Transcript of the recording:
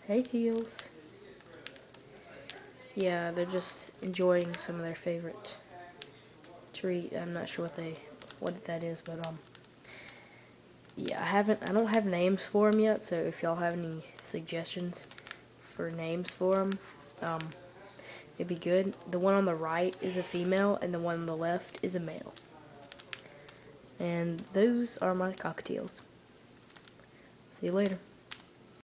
Hey, teals. Yeah, they're just enjoying some of their favorite treat. I'm not sure what that is, but yeah, I don't have names for them yet. So if y'all have any suggestions for names for them, it'd be good. The one on the right is a female, and the one on the left is a male. And those are my cockatiels. See you later.